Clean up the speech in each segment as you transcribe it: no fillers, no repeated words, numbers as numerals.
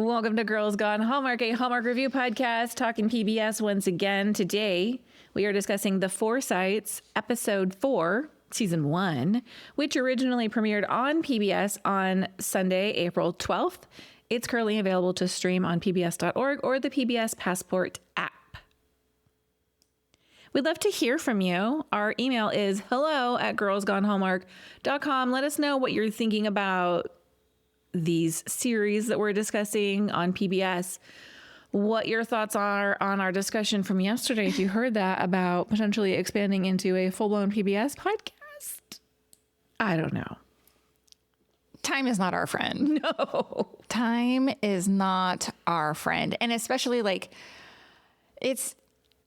Welcome to Girls Gone Hallmark, a Hallmark review podcast talking PBS once again. Today, we are discussing The Forsytes, episode 4, season 1, which originally premiered on PBS on Sunday, April 12th. It's currently available to stream on pbs.org or the PBS Passport app. We'd love to hear from you. Our email is hello@girlsgonehallmark.com. Let us know what you're thinking about these series that we're discussing on PBS, what your thoughts are on our discussion from yesterday, if you heard that, about potentially expanding into a full-blown PBS podcast. I don't know. Time is not our friend. No. Time is not our friend. And especially it's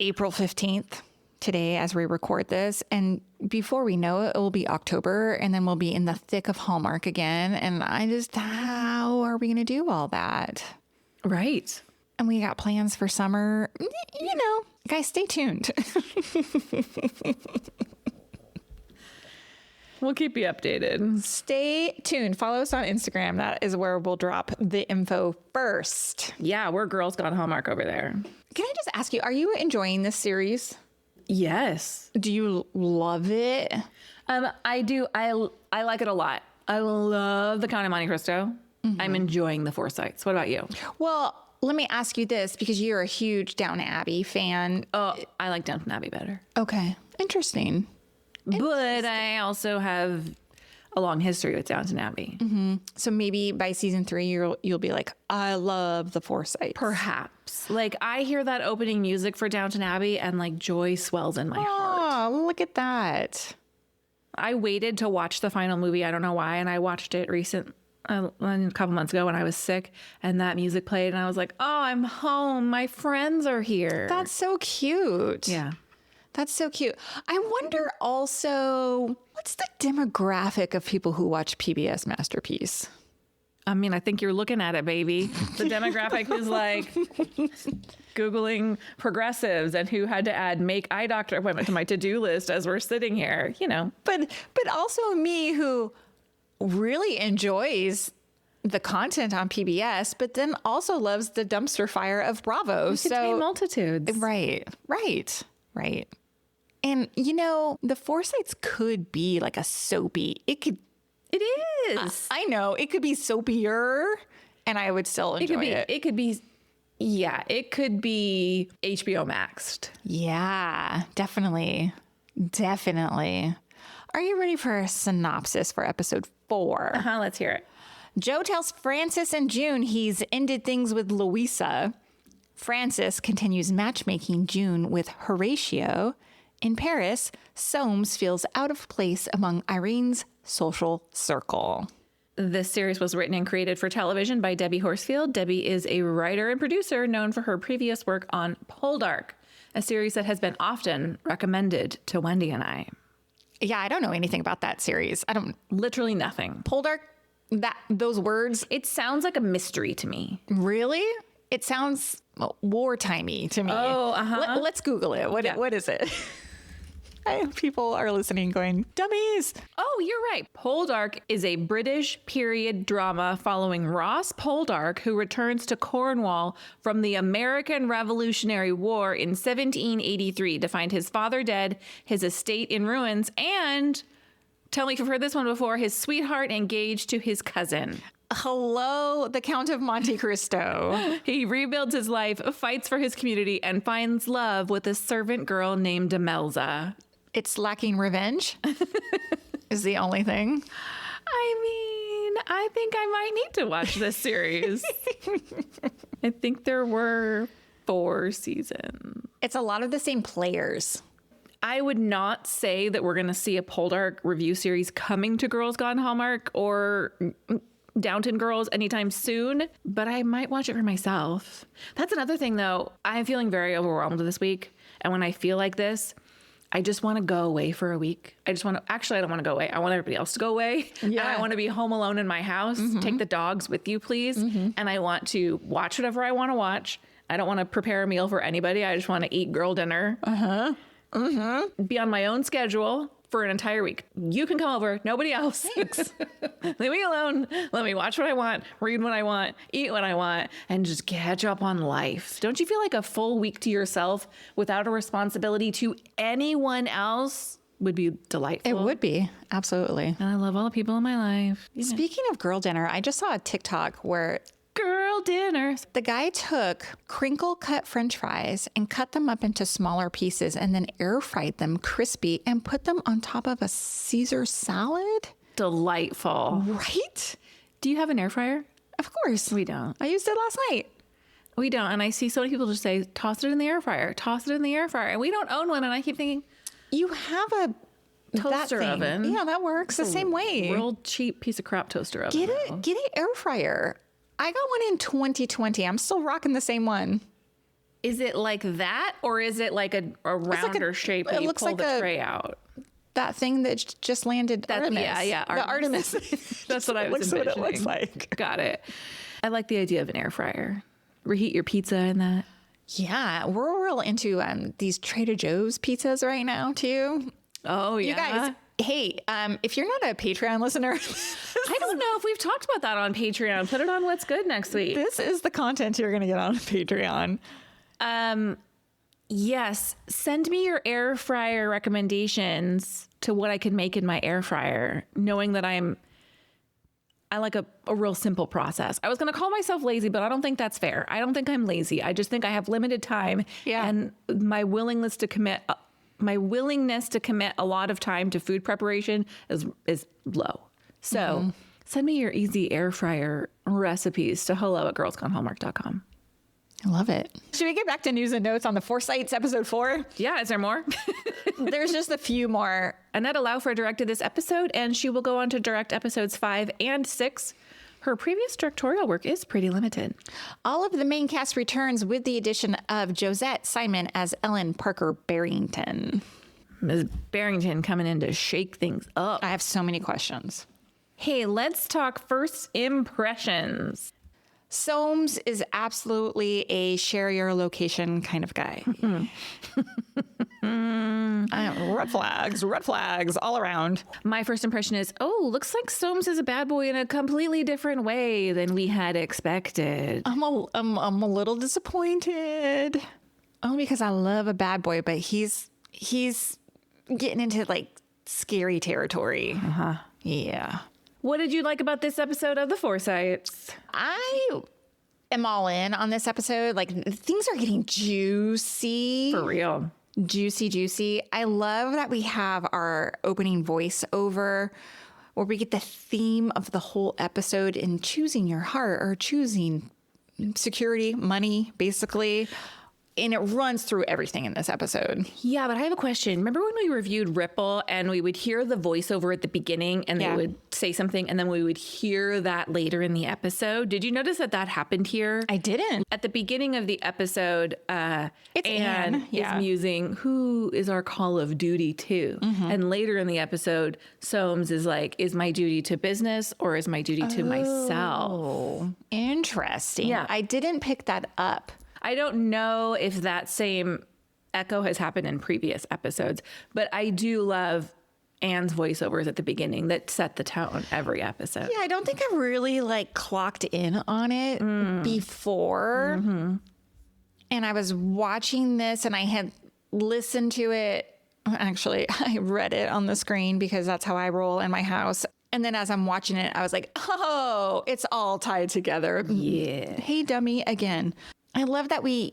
April 15th today as we record this. And before we know it, it will be October, and then we'll be in the thick of Hallmark again. And how are we going to do all that? Right. And we got plans for summer. Guys, stay tuned. We'll keep you updated. Stay tuned. Follow us on Instagram. That is where we'll drop the info first. Yeah, we're Girls Gone Hallmark over there. Can I just ask you, are you enjoying this series? Yes. Do you love it? I do. I like it a lot. I love the Count of Monte Cristo. Mm-hmm. I'm enjoying the Forsytes. What about you? Well, let me ask you this, because you're a huge Downton Abbey fan. Oh, I like Downton Abbey better. Okay. Interesting. But I also have a long history with Downton Abbey. Mm-hmm. So maybe by season 3, you'll be like, I love the Forsytes. Perhaps. I hear that opening music for Downton Abbey and joy swells in my heart. Oh, look at that. I waited to watch the final movie. I don't know why. And I watched it a couple months ago when I was sick, and that music played and I was like, oh, I'm home. My friends are here. That's so cute. Yeah. That's so cute. I wonder also, what's the demographic of people who watch PBS Masterpiece? I mean, I think you're looking at it, baby. The demographic is Googling progressives and who had to add make eye doctor appointment to my to-do list as we're sitting here, But also me, who really enjoys the content on PBS, but then also loves the dumpster fire of Bravo. So multitudes. Right. And the Forsytes could be like a soapy. It is. I know it could be soapier, and I would still enjoy it. It could be. Yeah, it could be HBO Maxed. Yeah, definitely. Are you ready for a synopsis for episode 4? Let's hear it. Joe tells Francis and June he's ended things with Louisa. Francis continues matchmaking June with Horatio. In Paris, Soames feels out of place among Irene's social circle. This series was written and created for television by Debbie Horsfield. Debbie is a writer and producer known for her previous work on Poldark, a series that has been often recommended to Wendy and I. Yeah, I don't know anything about that series. Literally nothing. Poldark, those words. It sounds like a mystery to me. Really? It sounds wartimey to me. Oh, Let's Google it. What is it? I hope people are listening going, dummies. Oh, you're right. Poldark is a British period drama following Ross Poldark, who returns to Cornwall from the American Revolutionary War in 1783 to find his father dead, his estate in ruins, and, tell me if you've heard this one before, his sweetheart engaged to his cousin. Hello, the Count of Monte Cristo. He rebuilds his life, fights for his community, and finds love with a servant girl named Demelza. It's lacking revenge is the only thing. I think I might need to watch this series. I think there were 4 seasons. It's a lot of the same players. I would not say that we're going to see a Poldark review series coming to Girls Gone Hallmark or Downton Girls anytime soon, but I might watch it for myself. That's another thing, though. I'm feeling very overwhelmed this week. And when I feel like this, I just want to go away for a week. I don't want to go away. I want everybody else to go away. Yeah. And I want to be home alone in my house. Mm-hmm. Take the dogs with you, please. Mm-hmm. And I want to watch whatever I want to watch. I don't want to prepare a meal for anybody. I just want to eat girl dinner. Mm-hmm. Be on my own schedule for an entire week. You can come over. Nobody else. Leave me alone. Let me watch what I want, read what I want, eat what I want, and just catch up on life. Don't you feel like a full week to yourself without a responsibility to anyone else would be delightful? It would be. Absolutely. And I love all the people in my life. Speaking of girl dinner, I just saw a TikTok where Girl dinners. the guy took crinkle cut French fries and cut them up into smaller pieces and then air fried them crispy and put them on top of a Caesar salad. Delightful. Right? Do you have an air fryer? Of course. We don't. I used it last night. We don't. And I see so many people just say, toss it in the air fryer, toss it in the air fryer. And we don't own one. And I keep thinking, You have a toaster oven. Yeah, that works the same way. Real cheap piece of crap toaster oven. Get it. Get an air fryer. I got one in 2020. I'm still rocking the same one. Is it like that, or is it like a rounder shape that it you looks pull like the a- tray out? That thing that just landed. Artemis. Yeah, The Artemis. That's what I was looks what it envisioning. looks like. Got it. I like the idea of an air fryer. Reheat your pizza in that. Yeah, we're real into these Trader Joe's pizzas right now too. Oh, yeah. You guys, hey, if you're not a Patreon listener, I don't know if we've talked about that on Patreon. Put it on What's Good next week. this is the content you're going to get on Patreon. Yes. Send me your air fryer recommendations to what I can make in my air fryer, knowing that I like a real simple process. I was going to call myself lazy, but I don't think that's fair. I don't think I'm lazy. I just think I have limited time. Yeah. And my willingness to commit a lot of time to food preparation is low. So send me your easy air fryer recipes to hello@girlsgonehallmark.com. I love it. Should we get back to news and notes on the Forsytes episode 4? Yeah, is there more? There's just a few more. Annette Laufer directed this episode, and she will go on to direct episodes 5 and 6. Her previous directorial work is pretty limited. All of the main cast returns with the addition of Josette Simon as Ellen Parker Barrington. Ms. Barrington coming in to shake things up. I have so many questions. Hey, let's talk first impressions. Soames is absolutely a share your location kind of guy. Red flags all around. My first impression is, looks like Soames is a bad boy in a completely different way than we had expected. I'm a little disappointed. Only because I love a bad boy, but he's getting into like scary territory. Uh-huh. Yeah. What did you like about this episode of The Forsytes? I am all in on this episode. Like, things are getting juicy. For real. Juicy. I love that we have our opening voiceover where we get the theme of the whole episode in choosing your heart or choosing security, money, basically. And it runs through everything in this episode. Yeah, but I have a question. Remember when we reviewed Ripple and we would hear the voiceover at the beginning and they would say something and then we would hear that later in the episode? Did you notice that happened here? I didn't. At the beginning of the episode, It's Anne. is musing, who is our call of duty to? And later in the episode, Soames is like, is my duty to business or is my duty to myself? Oh, interesting. Yeah. I didn't pick that up. I don't know if that same echo has happened in previous episodes, but I do love Anne's voiceovers at the beginning that set the tone every episode. Yeah, I don't think I really like clocked in on it before. And I was watching this and I had listened to it. Actually, I read it on the screen because that's how I roll in my house. And then as I'm watching it, I was like, oh, it's all tied together. Yeah. Hey, dummy, again. I love that we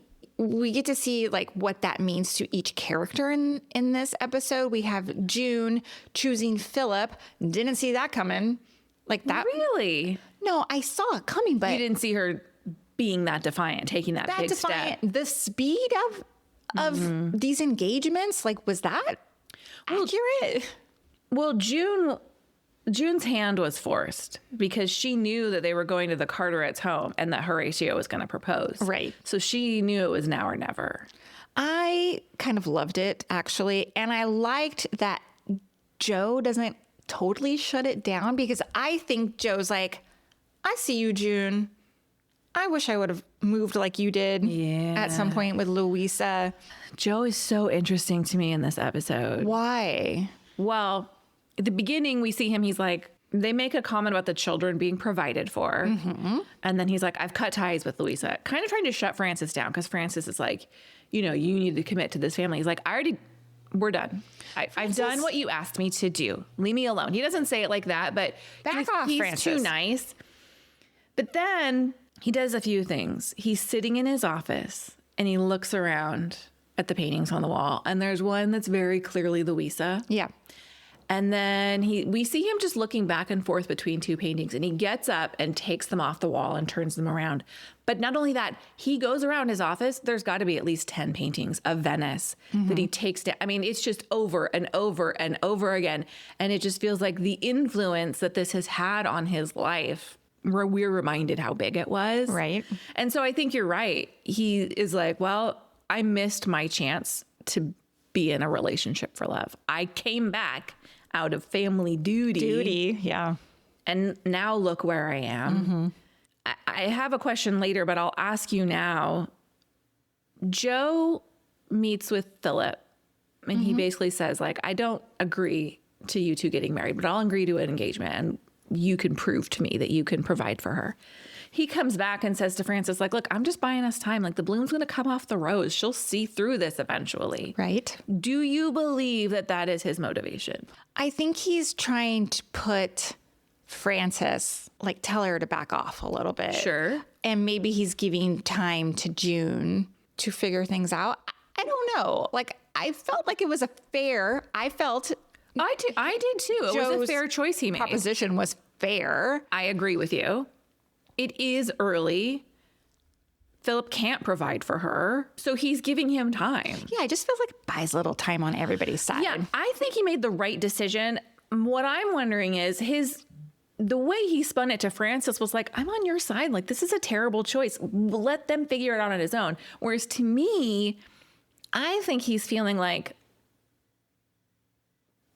get to see like what that means to each character in this episode. We have June choosing Philip. Didn't see that coming. Like that. Really? No, I saw it coming, but You didn't see her being that defiant, taking that big step. the speed of these engagements, like, was that accurate? Well, June's hand was forced because she knew that they were going to the Carterets' home and that Horatio was going to propose. Right. So she knew it was now or never. I kind of loved it, actually. And I liked that Joe doesn't totally shut it down because I think Joe's like, I see you, June. I wish I would have moved like you did at some point with Louisa. Joe is so interesting to me in this episode. Why? Well, at the beginning, we see him, he's like, they make a comment about the children being provided for. And then he's like, I've cut ties with Louisa, kind of trying to shut Frances down because Frances is like, you know, you need to commit to this family. He's like, we're done. I've done what you asked me to do. Leave me alone. He doesn't say it like that, but Back off, he's Frances. too nice. But then he does a few things. He's sitting in his office and he looks around at the paintings on the wall. And there's one that's very clearly Louisa. Yeah. And then we see him just looking back and forth between two paintings, and he gets up and takes them off the wall and turns them around. But not only that, he goes around his office. There's got to be at least 10 paintings of Venice that he takes down. I mean, it's just over and over and over again. And it just feels like the influence that this has had on his life, where we're reminded how big it was. Right. And so I think you're right. He is like, well, I missed my chance to be in a relationship for love. I came back out of family duty. Yeah. And now look where I am. I have a question later, but I'll ask you now. Joe meets with Philip and he basically says, like, I don't agree to you two getting married, but I'll agree to an engagement and you can prove to me that you can provide for her. He comes back and says to Frances, like, look, I'm just buying us time. Like, the bloom's going to come off the rose. She'll see through this eventually. Right. Do you believe that that is his motivation? I think he's trying to put Frances, like, tell her to back off a little bit. Sure. And maybe he's giving time to June to figure things out. I don't know. Like, I felt like it was I did too. It was Joe's a fair choice he made. proposition was fair. I agree with you. It is early. Philip can't provide for her, so he's giving him time. Yeah, I just feel like it buys a little time on everybody's side. Yeah, I think he made the right decision. What I'm wondering is the way he spun it to Frances was like, I'm on your side. Like, this is a terrible choice. Let them figure it out on his own. Whereas to me, I think he's feeling like,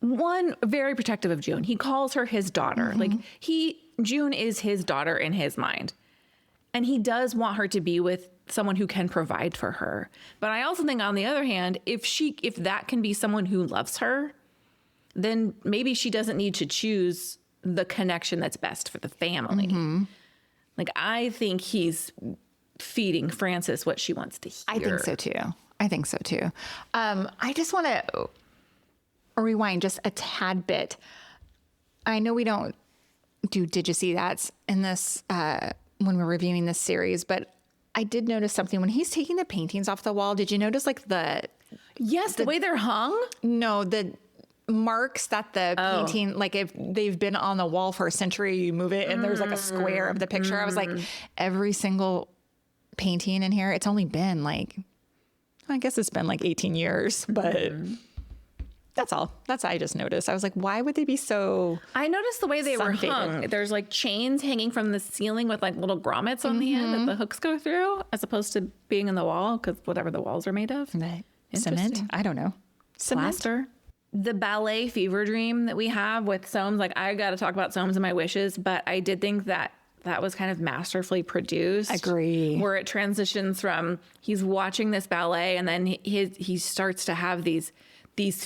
one, very protective of June. He calls her his daughter. Like, June is his daughter in his mind. And he does want her to be with someone who can provide for her. But I also think, on the other hand, if that can be someone who loves her, then maybe she doesn't need to choose the connection that's best for the family. Like, I think he's feeding Frances what she wants to hear. I think so too. I just want to rewind just a tad bit. I know we don't do Did You See That's in this when we're reviewing this series, but I did notice something when he's taking the paintings off the wall. Did you notice like the way they're hung? No, the marks that the painting, like if they've been on the wall for a century, you move it and there's like a square of the picture. I was like, every single painting in here, it's only been like, I guess it's been like 18 years, but that's all. I just noticed. I was like, why would they be so... I noticed the way they were hung. There's like chains hanging from the ceiling with like little grommets on the end that the hooks go through, as opposed to being in the wall, because whatever the walls are made of. Cement? I don't know. Plaster. The ballet fever dream that we have with Soames, like, I got to talk about Soames and My Wishes, but I did think that was kind of masterfully produced. Agree. Where it transitions from he's watching this ballet and then he starts to have these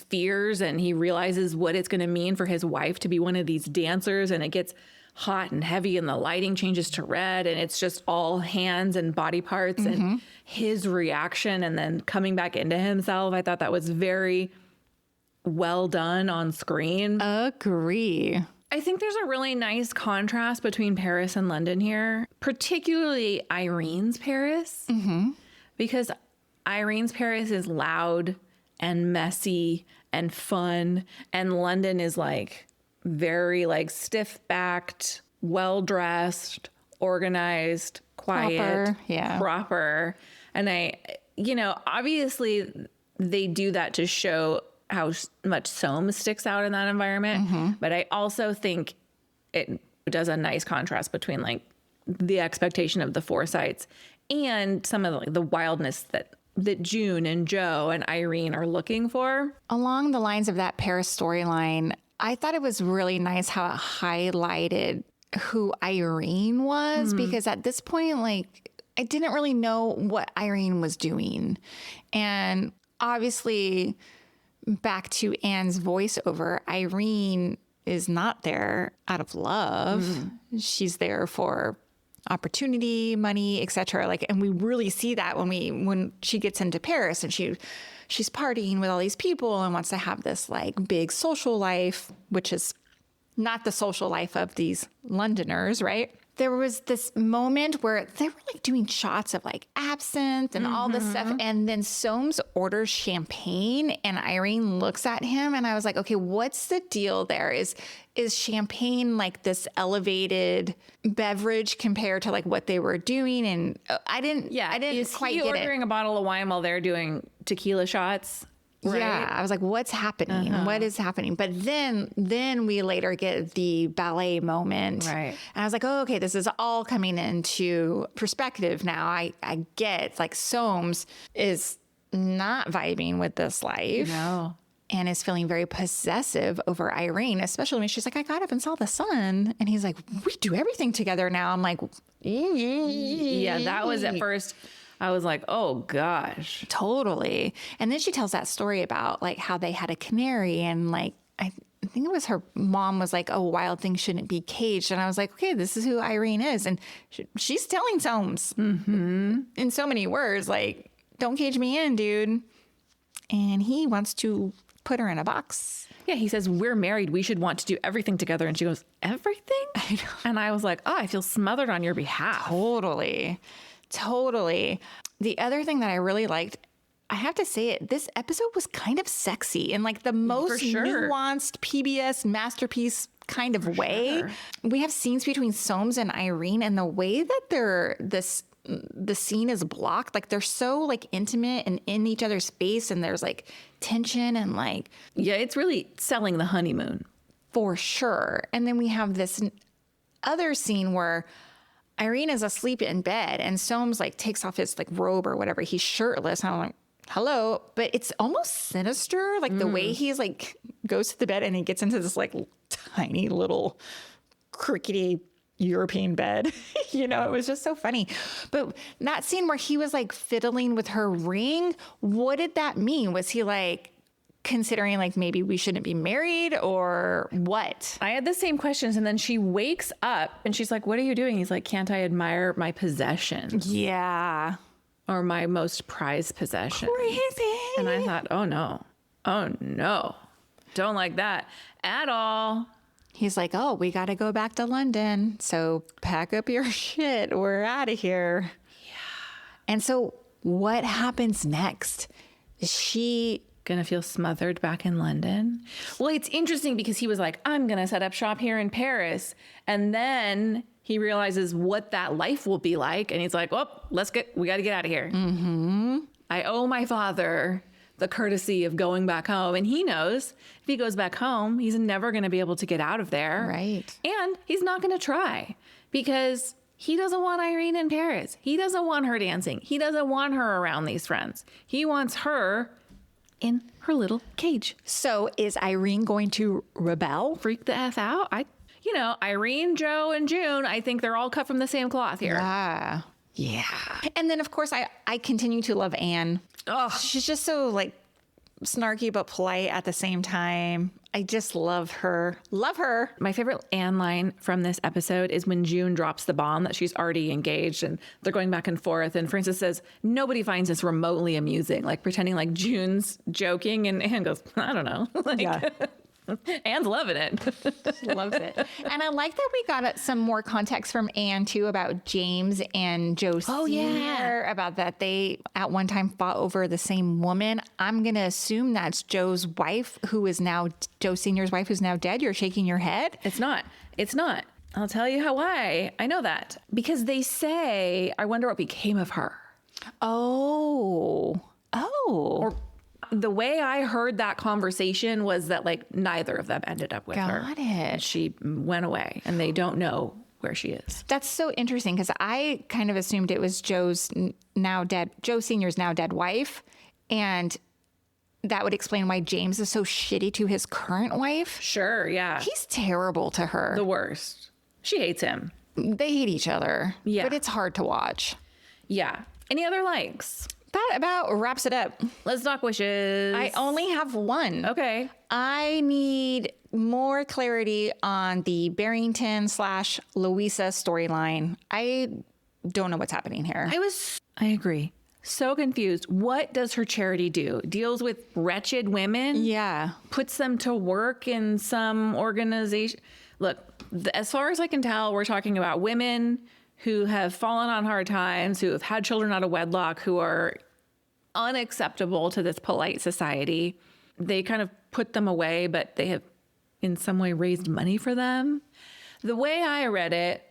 fears, and he realizes what it's going to mean for his wife to be one of these dancers, and it gets hot and heavy and the lighting changes to red and it's just all hands and body parts and his reaction and then coming back into himself. I thought that was very well done on screen. Agree. I think there's a really nice contrast between Paris and London here, particularly Irene's Paris, because Irene's Paris is loud and messy and fun, and London is like very like stiff-backed, well-dressed, organized, quiet, proper. And obviously they do that to show how much Soames sticks out in that environment. But I also think it does a nice contrast between like the expectation of the Forsytes and some of the wildness that June and Joe and Irene are looking for. Along the lines of that Paris storyline, I thought it was really nice how it highlighted who Irene was, because at this point, like, I didn't really know what Irene was doing. And obviously back to Anne's voiceover, Irene is not there out of love. She's there for opportunity, money, etc. Like, and we really see that when she gets into Paris and she's partying with all these people and wants to have this like big social life, which is not the social life of these Londoners, right? There was this moment where they were like doing shots of like absinthe and all this stuff. And then Soames orders champagne and Irene looks at him and I was like, okay, what's the deal there? Is champagne like this elevated beverage compared to like what they were doing? And I didn't quite get it. Ordering a bottle of wine while they're doing tequila shots? Right? Yeah, I was like, what's happening? What is happening? But then we later get the ballet moment. Right. And I was like, oh, okay, this is all coming into perspective now. I get like Soames is not vibing with this life. No. And is feeling very possessive over Irene, especially when she's like, I got up and saw the sun. And he's like, we do everything together now. I'm like, yeah, that was at first. I was like, oh gosh. Totally. And then she tells that story about like how they had a canary and like, I think it was her mom was like, oh, wild things shouldn't be caged. And I was like, okay, this is who Irene is. And she's telling Soames in so many words, like, don't cage me in, dude. And he wants to put her in a box. Yeah, he says, we're married. We should want to do everything together. And she goes, everything? I know. And I was like, oh, I feel smothered on your behalf. Totally. The other thing that I really liked, I have to say it, this episode was kind of sexy in like the most nuanced PBS masterpiece kind of way. Sure. We have scenes between Soames and Irene and the way that the scene is blocked, like they're so like intimate and in each other's space and there's like tension and like. Yeah, it's really selling the honeymoon. For sure. And then we have this other scene where Irene is asleep in bed and Soames like takes off his like robe or whatever. He's shirtless. And I'm like, hello. But it's almost sinister. Like the way he's like goes to the bed and he gets into this like tiny little crickety European bed. You know, it was just so funny. But that scene where he was like fiddling with her ring, what did that mean? Was he like considering like maybe we shouldn't be married or what? I had the same questions. And then she wakes up and she's like, what are you doing? He's like, can't I admire my possessions? Yeah. Or my most prized possession. Crazy. And I thought, oh no. Don't like that at all. He's like, oh, we got to go back to London. So pack up your shit. We're out of here. Yeah. And so what happens next? Is she gonna feel smothered back in London? Well, it's interesting because he was like, I'm gonna set up shop here in Paris. And then he realizes what that life will be like. And he's like, well, we got to get out of here. I owe my father the courtesy of going back home. And he knows if he goes back home, he's never going to be able to get out of there. Right. And he's not going to try because he doesn't want Irene in Paris. He doesn't want her dancing. He doesn't want her around these friends. He wants her in her little cage. So is Irene going to rebel? Freak the F out? Irene, Joe, and June, I think they're all cut from the same cloth here. Yeah. And then, of course, I continue to love Anne. Oh, she's just so, like, snarky but polite at the same time. I just love her. Love her. My favorite Anne line from this episode is when June drops the bomb that she's already engaged and they're going back and forth. And Frances says, nobody finds this remotely amusing, like pretending like June's joking. And Anne goes, I don't know. Anne's loving it. She loves it. And I like that we got some more context from Anne, too, about James and Joe Sr. About that they at one time fought over the same woman. I'm going to assume that's Joe's wife, Joe Sr.'s wife, who's now dead. You're shaking your head. It's not. I'll tell you why I know that. Because they say, I wonder what became of her. Oh. Or the way I heard that conversation was that like neither of them ended up with her. Got it. She went away and they don't know where she is. That's so interesting because I kind of assumed it was Joe Sr.'s now dead wife. And that would explain why James is so shitty to his current wife. Sure, yeah. He's terrible to her. The worst. She hates him. They hate each other. Yeah. But it's hard to watch. Yeah. Any other likes? That about wraps it up. Let's talk wishes. I only have one. Okay. I need more clarity on the Barrington/Louisa storyline. I don't know what's happening here. I agree. So confused. What does her charity do? Deals with wretched women? Yeah. Puts them to work in some organization? Look, as far as I can tell, we're talking about women who have fallen on hard times, who have had children out of wedlock, who are unacceptable to this polite society. They kind of put them away, but they have in some way raised money for them. The way I read it,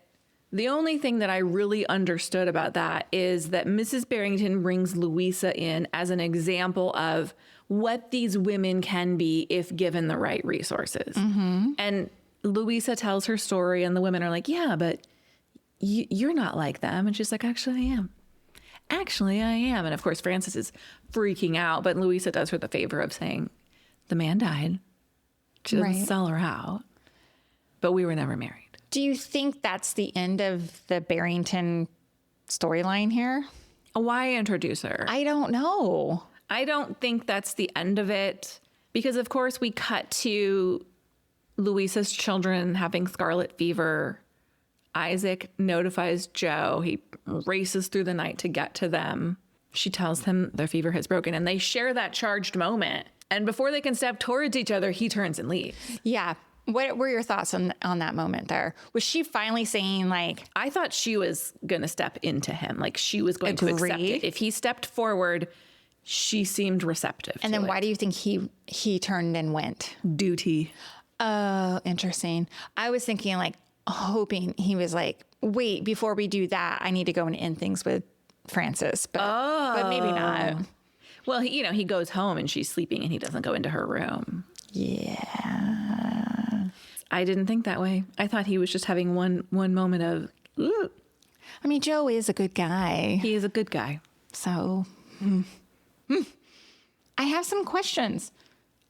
the only thing that I really understood about that is that Mrs. Barrington brings Louisa in as an example of what these women can be if given the right resources. Mm-hmm. And Louisa tells her story and the women are like, yeah, but you're not like them. And she's like, actually, I am. Actually, I am. And of course, Frances is freaking out, but Louisa does her the favor of saying, the man died. She doesn't sell her out, but we were never married. Do you think that's the end of the Barrington storyline here? Why introduce her? I don't know. I don't think that's the end of it because, of course, we cut to Louisa's children having scarlet fever. Isaac notifies Joe. He races through the night to get to them. She tells him their fever has broken, and they share that charged moment. And before they can step towards each other, he turns and leaves. Yeah. What were your thoughts on that moment there? Was she finally saying like... I thought she was going to step into him. Like she was going to accept it. If he stepped forward, she seemed receptive. And then why do you think he turned and went? Duty. Oh, interesting. I was thinking like hoping he was like, wait, before we do that, I need to go and end things with Frances. But maybe not. Well, he goes home and she's sleeping and he doesn't go into her room. Yeah. I didn't think that way. I thought he was just having one moment of, ooh. I mean, Joe is a good guy. He is a good guy. So, I have some questions.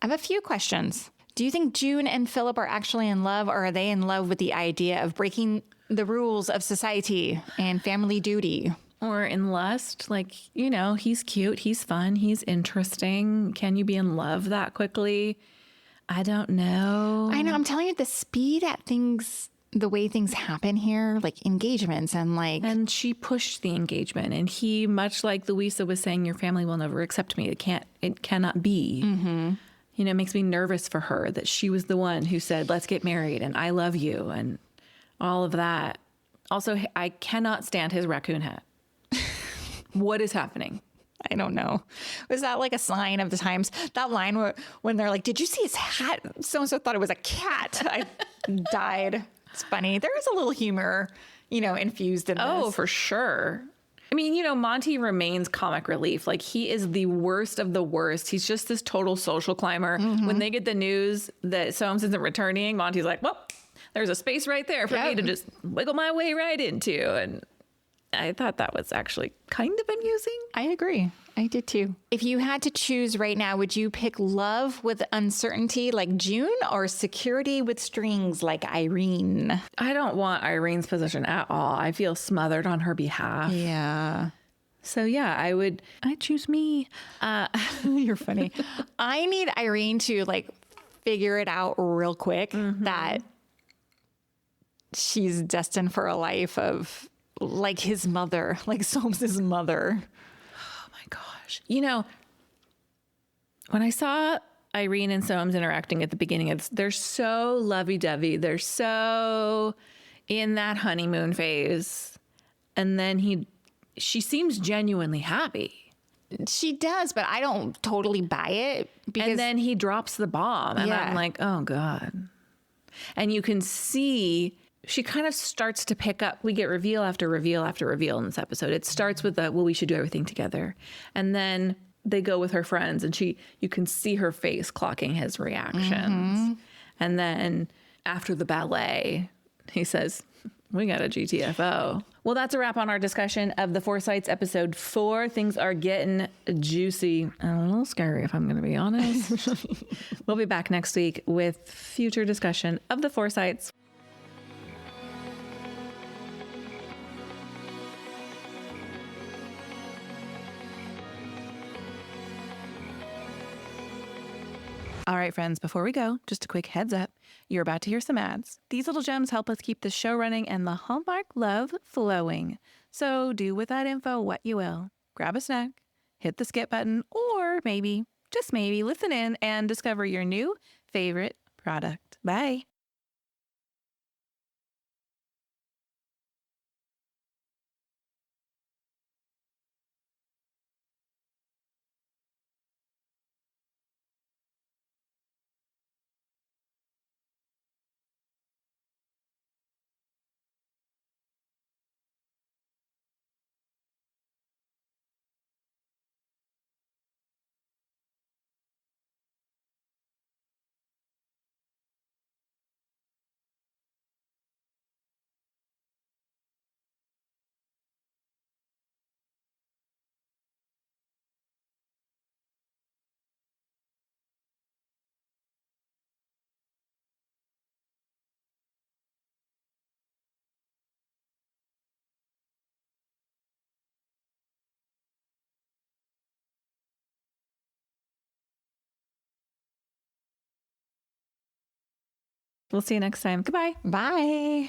I have a few questions. Do you think June and Philip are actually in love, or are they in love with the idea of breaking the rules of society and family duty? Or in lust, like, he's cute, he's fun, he's interesting. Can you be in love that quickly? I don't know. I know. I'm telling you, the speed at things, the way things happen here, like engagements and like... And she pushed the engagement. And he, much like Louisa was saying, your family will never accept me. It cannot be. Mm-hmm. It makes me nervous for her that she was the one who said, let's get married and I love you and all of that. Also, I cannot stand his raccoon hat. What is happening? I don't know. Was that like a sign of the times? That line when they're like, did you see his hat? So-and-so thought it was a cat. I died. It's funny. There is a little humor, infused in this. Oh, for sure. I mean, Monty remains comic relief. Like, he is the worst of the worst. He's just this total social climber. Mm-hmm. When they get the news that Soames isn't returning, Monty's like, well, there's a space right there for me to just wiggle my way right into. And I thought that was actually kind of amusing. I agree. I did too. If you had to choose right now, would you pick love with uncertainty like June or security with strings like Irene? I don't want Irene's position at all. I feel smothered on her behalf. Yeah. So yeah, I'd choose me. You're funny. I need Irene to like figure it out real quick that she's destined for a life of like his mother, like Soames' mother. Oh my gosh. When I saw Irene and Soames interacting at the beginning, they're so lovey-dovey. They're so in that honeymoon phase. And then she seems genuinely happy. She does, but I don't totally buy it. And then he drops the bomb. And I'm like, oh God. And you can see... She kind of starts to pick up. We get reveal after reveal after reveal in this episode. It starts with we should do everything together. And then they go with her friends and you can see her face clocking his reactions. Mm-hmm. And then after the ballet, he says, we got a GTFO. Well, that's a wrap on our discussion of the Forsytes episode 4. Things are getting juicy. A little scary, if I'm going to be honest. We'll be back next week with future discussion of the Forsytes. All right, friends, before we go, just a quick heads up. You're about to hear some ads. These little gems help us keep the show running and the Hallmark love flowing. So do with that info what you will. Grab a snack, hit the skip button, or maybe, just maybe, listen in and discover your new favorite product. Bye. We'll see you next time. Goodbye. Bye.